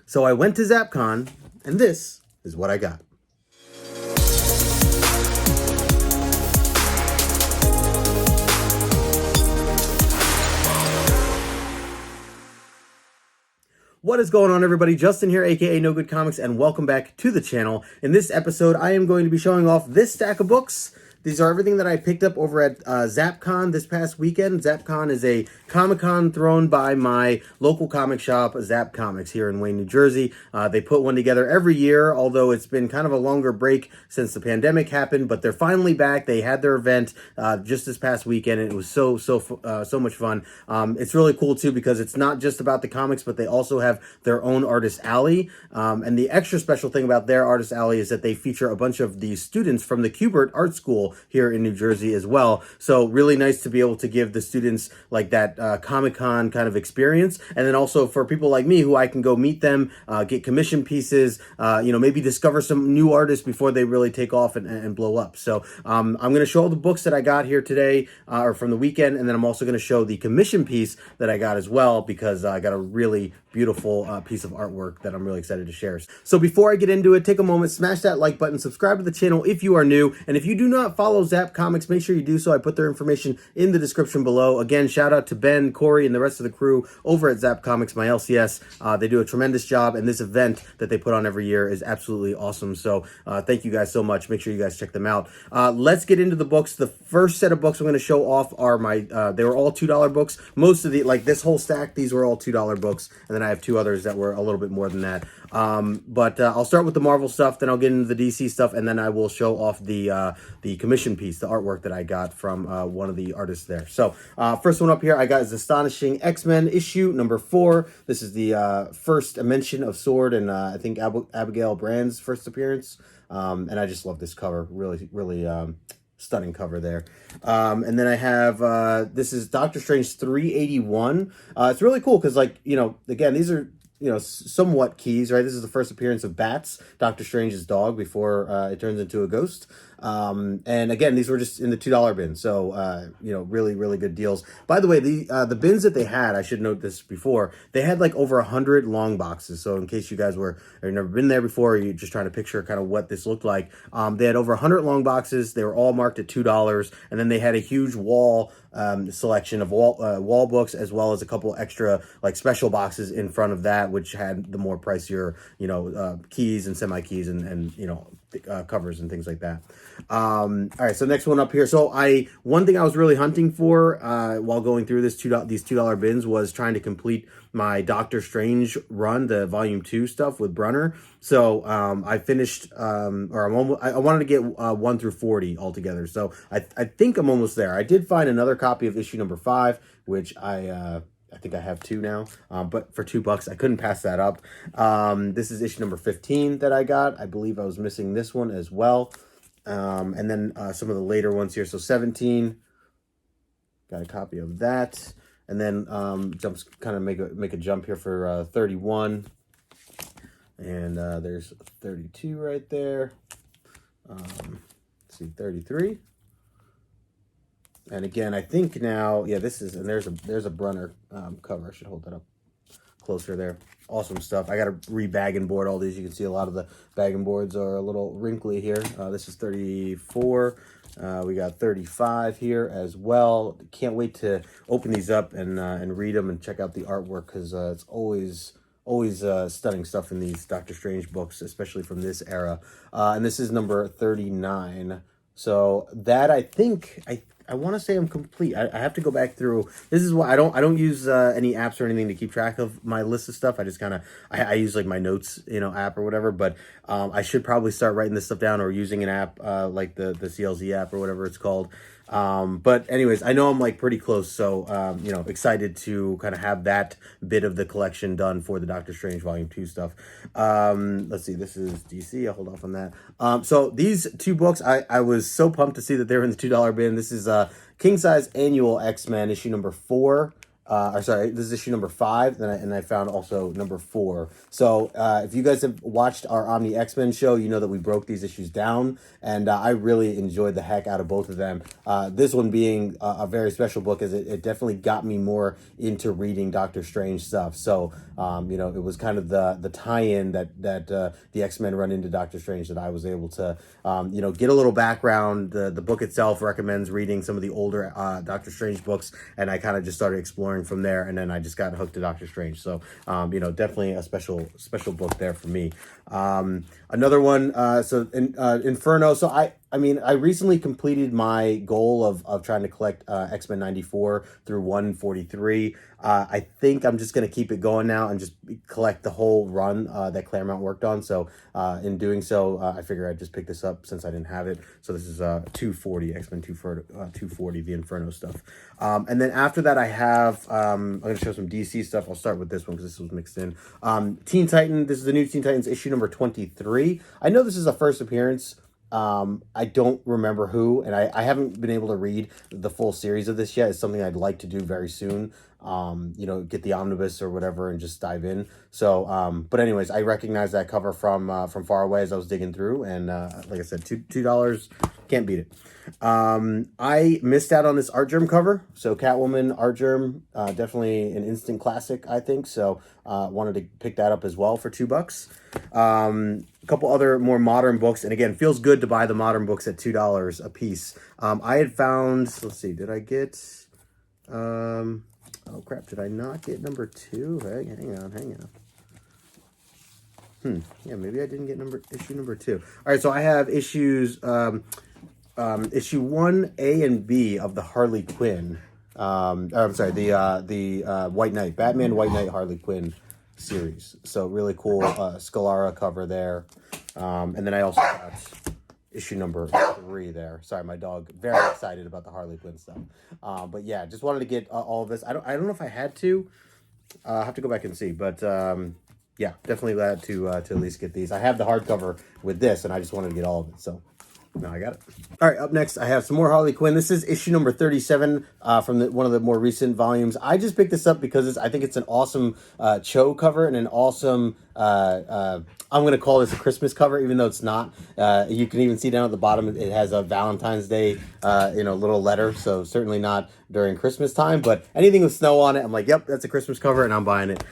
So I went to ZappCon, and this is what I got. What is going on, everybody? Justin here, aka No Good Comics, and welcome back to the channel. In this episode, I am going to be showing off this stack of books. These are everything that I picked up over at ZappCon this past weekend. ZappCon is a Comic-Con thrown by my local comic shop, ZAPP COMICS, here in Wayne, New Jersey. They put one together every year, although it's been kind of a longer break since the pandemic happened, but they're finally back. They had their event just this past weekend, and it was so much fun. It's really cool, too, because it's not just about the comics, but they also have their own artist alley. And the extra special thing about their artist alley is that they feature a bunch of the students from the Kubert Art School here in New Jersey as well. So really nice to be able to give the students like that Comic-Con kind of experience. And then also for people like me who I can go meet them, get commission pieces, maybe discover some new artists before they really take off and blow up. So I'm going to show all the books that I got here today or from the weekend. And then I'm also going to show the commission piece that I got as well, because I got a really beautiful piece of artwork that I'm really excited to share. So before I get into it, take a moment, smash that like button, subscribe to the channel if you are new, and if you do not follow ZAPP Comics, make sure you do so. I put their information in the description below. Again, shout out to Ben, Corey, and the rest of the crew over at ZAPP Comics, my LCS. They do a tremendous job, and this event that they put on every year is absolutely awesome. So thank you guys so much. Make sure you guys check them out. Let's get into the books. The first set of books I'm going to show off are my, they were all $2 books. Most of the, like this whole stack, these were all $2 books, and then I have two others that were a little bit more than that. But I'll start with the Marvel stuff, then I'll get into the DC stuff, and then I will show off the commission piece, the artwork that I got from one of the artists there. So first one up here I got is Astonishing X-Men issue number 4. This is the first mention of Sword and I think Abigail Brand's first appearance. And I just love this cover. Really stunning cover there. And then I have this is Doctor Strange 381. It's really cool because, like, again, these are somewhat keys, right? This is the first appearance of Bats, Doctor Strange's dog, before it turns into a ghost. And again, these were just in the $2 bin. So, really good deals. By the way, the bins that they had, I should note this before, they had like over 100 long boxes. So in case you guys have never been there before, or you're just trying to picture kind of what this looked like, they had over 100 long boxes. They were all marked at $2. And then they had a huge wall selection of wall books, as well as a couple extra like special boxes in front of that, which had the more pricier, keys and semi-keys and covers and things like that. All right, so next one up here. So one thing I was really hunting for while going through these $2 bins was trying to complete my Doctor Strange run, the volume 2 stuff with Brunner. So I finished, I wanted to get 1 through 40 altogether. So I think I'm almost there. I did find another copy of issue number 5, which I think I have 2 now, but for $2, I couldn't pass that up. This is issue number 15 that I got. I believe I was missing this one as well. And then some of the later ones here. So 17, got a copy of that. And then make a jump here for 31. And there's 32 right there. Let's see, 33. And again, I think now, yeah, this is, and there's a Brunner cover. I should hold that up closer there. Awesome stuff. I got to re-bag and board all these. You can see a lot of the bag and boards are a little wrinkly here. This is 34. We got 35 here as well. Can't wait to open these up and read them and check out the artwork, because it's always stunning stuff in these Doctor Strange books, especially from this era. And this is number 39. So that I want to say I'm complete. I have to go back through. This is why I don't use any apps or anything to keep track of my list of stuff. I just I use like my notes, app or whatever. But I should probably start writing this stuff down or using an app like the CLZ app or whatever it's called. But anyways, I know I'm like pretty close. So, excited to kind of have that bit of the collection done for the Doctor Strange Volume 2 stuff. Let's see, this is DC. I'll hold off on that. So these 2 books, I was so pumped to see that they were in the $2 bin. This is King Size Annual X-Men issue number 4. or sorry, this is issue number 5, and I found also number 4. So if you guys have watched our Omni X-Men show, you know that we broke these issues down, and I really enjoyed the heck out of both of them. This one being a very special book, as it definitely got me more into reading Doctor Strange stuff. So you know, it was kind of the tie-in that the X-Men run into Doctor Strange that I was able to you know, get a little background. The book itself recommends reading some of the older Doctor Strange books, and I kind of just started exploring from there, and then I just got hooked to Doctor Strange. So you know, definitely a special book there for me. Another one, Inferno. So I mean, I recently completed my goal of trying to collect X-Men 94 through 143. I think I'm just going to keep it going now and just collect the whole run that Claremont worked on. So in doing so, I figure I'd just pick this up since I didn't have it. So this is 240, X-Men 240, the Inferno stuff. And then after that, I have, I'm going to show some DC stuff. I'll start with this one because this was mixed in. Teen Titan, this is the new Teen Titans issue number 23. I know this is a first appearance. I don't remember who, and I haven't been able to read the full series of this yet. It's something I'd like to do very soon. You know, get the omnibus or whatever and just dive in. So, but anyways, I recognize that cover from far away as I was digging through, and like I said, $2, can't beat it. I missed out on this Art Germ cover. So Catwoman Art Germ, definitely an instant classic, I think. So, wanted to pick that up as well for $2. A couple other more modern books, and again, feels good to buy the modern books at $2 a piece. I had found, let's see, did I get, oh crap, did I not get number 2? Hey, hang on. Yeah, maybe I didn't get issue number 2. All right, so I have issues, issue 1, A and B of the Harley Quinn. I'm sorry, the White Knight, Batman White Knight Harley Quinn series. So really cool Scalara cover there. And then I also got issue number 3 there. Sorry, my dog, very excited about the Harley Quinn stuff. But yeah, just wanted to get all of this. I don't know if I had to. I'll have to go back and see, but yeah, definitely glad to at least get these. I have the hardcover with this, and I just wanted to get all of it. So now I got it. All right, up next, I have some more Harley Quinn. This is issue number 37 from one of the more recent volumes. I just picked this up because I think it's an awesome Cho cover and an awesome, I'm going to call this a Christmas cover, even though it's not. You can even see down at the bottom, it has a Valentine's Day, you know, little letter. So certainly not during Christmas time, but anything with snow on it, I'm like, yep, that's a Christmas cover, and I'm buying it.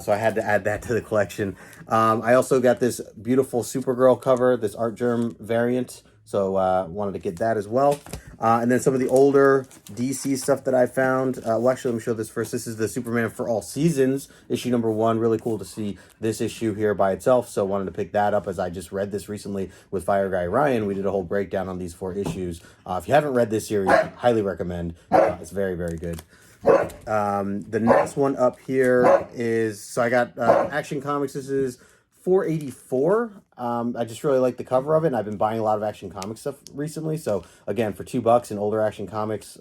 So I had to add that to the collection. I also got this beautiful Supergirl cover, this Art Germ variant. So wanted to get that as well. And then some of the older DC stuff that I found. Well, actually, let me show this first. This is the Superman for All Seasons, issue number 1. Really cool to see this issue here by itself. So wanted to pick that up as I just read this recently with Fire Guy Ryan. We did a whole breakdown on these 4 issues. If you haven't read this series, I highly recommend. It's very, very good. The next one up here is, so I got Action Comics. This is 484. I just really like the cover of it, and I've been buying a lot of Action Comics stuff recently. So again, for $2, an older Action Comics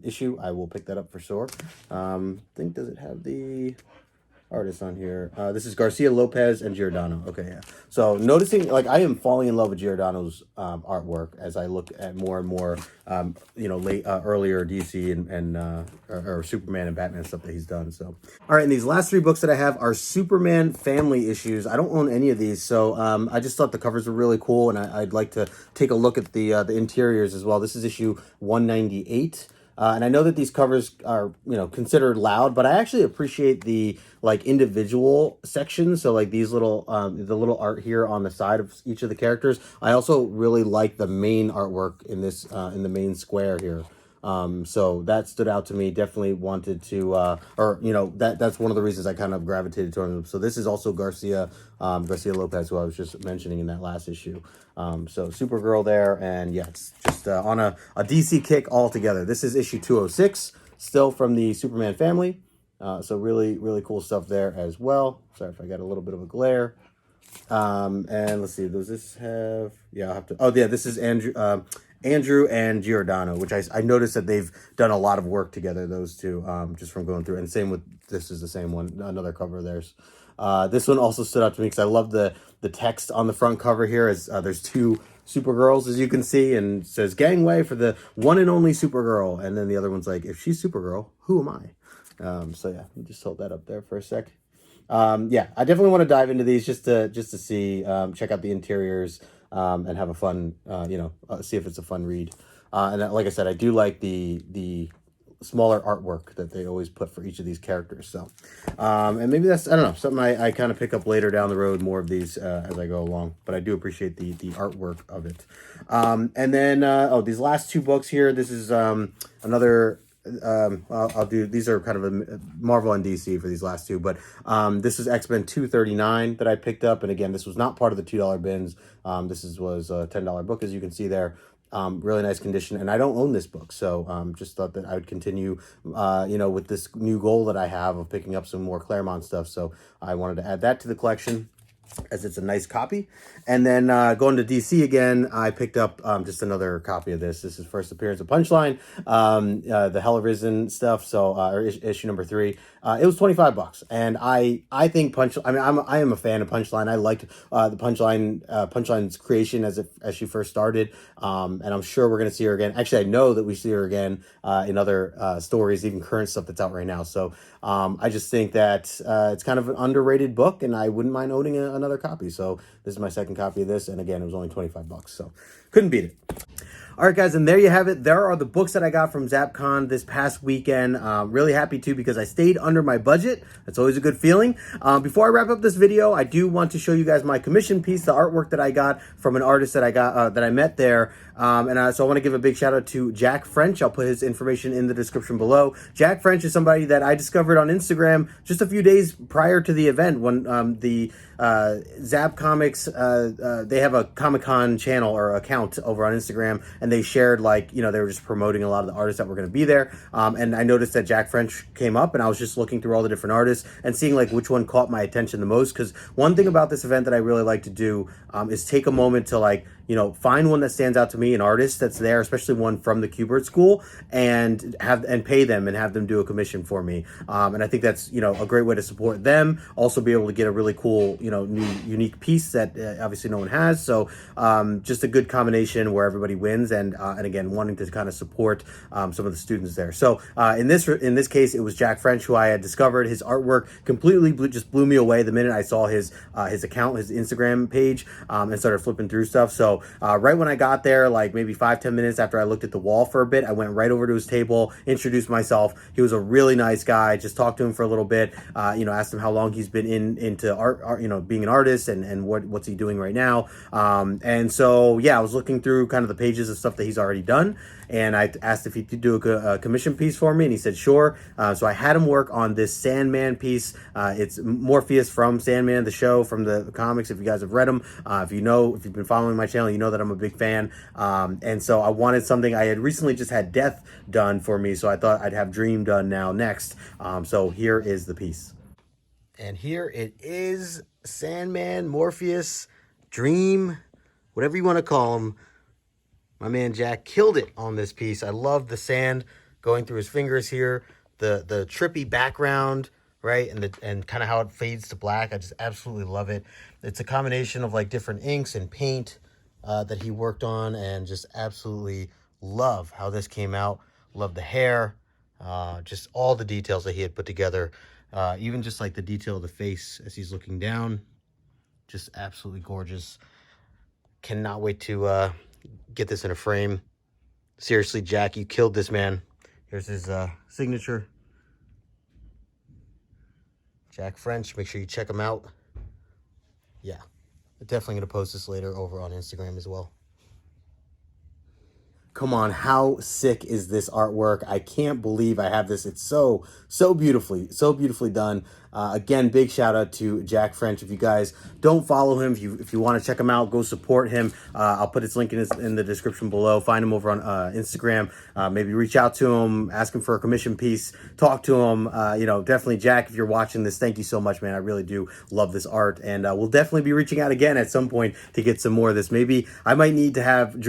issue, I will pick that up for sure. I think, does it have the artist on here? This is Garcia Lopez and Giordano. Okay, yeah. So noticing, like, I am falling in love with Giordano's artwork as I look at more and more, you know, earlier DC and or Superman and Batman stuff that he's done. So, all right, and these last 3 books that I have are Superman family issues. I don't own any of these, so I just thought the covers were really cool, and I'd like to take a look at the interiors as well. This is issue 198. And I know that these covers are, you know, considered loud, but I actually appreciate the, like, individual sections. So, like, these little, the little art here on the side of each of the characters. I also really like the main artwork in this, in the main square here. So that stood out to me. Definitely wanted to, or, you know, that's one of the reasons I kind of gravitated toward them. So this is also Garcia Lopez, who I was just mentioning in that last issue. So Supergirl there, and yeah, it's just on a DC kick altogether. This is issue 206, still from the Superman family. So really, really cool stuff there as well. Sorry if I got a little bit of a glare. And let's see, does this have, yeah, I'll have to, oh yeah, this is Andrew and Giordano, which I noticed that they've done a lot of work together, those two, just from going through. And same with, this is the same one, another cover of theirs. This one also stood out to me because I love the text on the front cover here. As there's 2 Supergirls, as you can see, and it says gangway for the one and only Supergirl. And then the other one's like, if she's Supergirl, who am I? So yeah, just hold that up there for a sec. Yeah, I definitely want to dive into these just to see, check out the interiors, and have a fun, see if it's a fun read. And like I said, I do like the smaller artwork that they always put for each of these characters. So, and maybe that's, I don't know, something I kind of pick up later down the road, more of these as I go along. But I do appreciate the artwork of it. And then, these last two books here, this is another... I'll do, these are kind of a Marvel and DC for these last two, but this is X-Men 239 that I picked up, and again, this was not part of the $2 bins. This was a $10 book, as you can see there. Really nice condition, and I don't own this book, so just thought that I would continue with this new goal that I have of picking up some more Claremont stuff, so I wanted to add that to the collection, as it's a nice copy. And then going to DC again, I picked up just another copy of this. This is first appearance of Punchline, the Hell Arisen stuff, so or issue number 3. It was $25, and I think I am a fan of Punchline. I liked the Punchline's creation as she first started, and I'm sure we're gonna see her again. Actually, I know that we see her again in other stories, even current stuff that's out right now. So I just think that it's kind of an underrated book, and I wouldn't mind owning another copy. So this is my second copy of this, and again, it was only $25, so couldn't beat it. All right, guys, and there you have it. There are the books that I got from ZappCon this past weekend. Really happy, too, because I stayed under my budget. That's always a good feeling. Before I wrap up this video, I do want to show you guys my commission piece, the artwork that I got from an artist that I met there. So I want to give a big shout out to Jack French. I'll put his information in the description below. Jack French is somebody that I discovered on Instagram just a few days prior to the event when the ZAPP Comics, they have a Comic-Con channel or account over on Instagram, and they shared, like, they were just promoting a lot of the artists that were going to be there. And I noticed that Jack French came up, and I was just looking through all the different artists and seeing like which one caught my attention the most. Because one thing about this event that I really like to do is take a moment to find one that stands out to me, an artist that's there, especially one from the Kubert School, and pay them and have them do a commission for me. And I think that's, a great way to support them. Also be able to get a really cool, new unique piece that obviously no one has. So just a good combination where everybody wins, and again, wanting to kind of support some of the students there. So in this case, it was Jack French, who I had discovered. His artwork completely blew me away the minute I saw his account, his Instagram page, and started flipping through stuff. So right when I got there, like maybe 5-10 minutes after I looked at the wall for a bit, I went right over to his table, introduced myself. He was a really nice guy. Just talked to him for a little bit, asked him how long he's been into art, being an artist, and what's he doing right now. And so, yeah, I was looking through kind of the pages of stuff that he's already done, and I asked if he could do a commission piece for me, and he said sure. So I had him work on this Sandman piece. It's Morpheus from Sandman, the show, from the comics, if you guys have read them. If you've been following my channel, you know that I'm a big fan. And so I wanted something. I had recently just had Death done for me, so I thought I'd have Dream done now next. So here is the piece. And here it is, Sandman, Morpheus, Dream, whatever you want to call him. My man Jack killed it on this piece. I love the sand going through his fingers here, the trippy background, right, and kind of how it fades to black. I just absolutely love it. It's a combination of like different inks and paint that he worked on, and just absolutely love how this came out. Love the hair, just all the details that he had put together. Even just like the detail of the face as he's looking down, just absolutely gorgeous. Cannot wait to get this in a frame. Seriously, Jack, you killed this, man. Here's his signature. Jack French, make sure you check him out. Yeah, I'm definitely going to post this later over on Instagram as well. Come on, how sick is this artwork? I can't believe I have this. It's so beautifully done. Again, big shout out to Jack French. If you guys don't follow him, if you want to check him out, go support him. I'll put his link in the description below. Find him over on Instagram. Maybe reach out to him, ask him for a commission piece, talk to him. Definitely, Jack, if you're watching this, thank you so much, man. I really do love this art, and we'll definitely be reaching out again at some point to get some more of this. Maybe I might need to have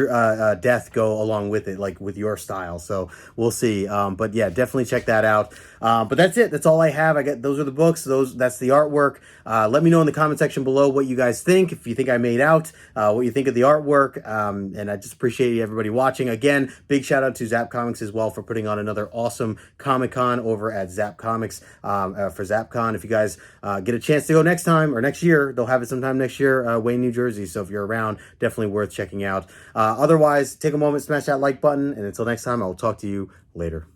Death go along with it, like with your style. So we'll see. But yeah, definitely check that out. But that's it. That's all I have. Those are the books. books. That's the artwork. Let me know in the comment section below what you guys think. If you think I made out, what you think of the artwork. And I just appreciate everybody watching. Again, big shout out to ZAPP Comics as well for putting on another awesome Comic-Con over at ZAPP Comics for ZappCon. If you guys get a chance to go next time or next year, they'll have it sometime next year, Wayne, New Jersey. So if you're around, definitely worth checking out. Otherwise, take a moment, smash that like button, and until next time, I will talk to you later.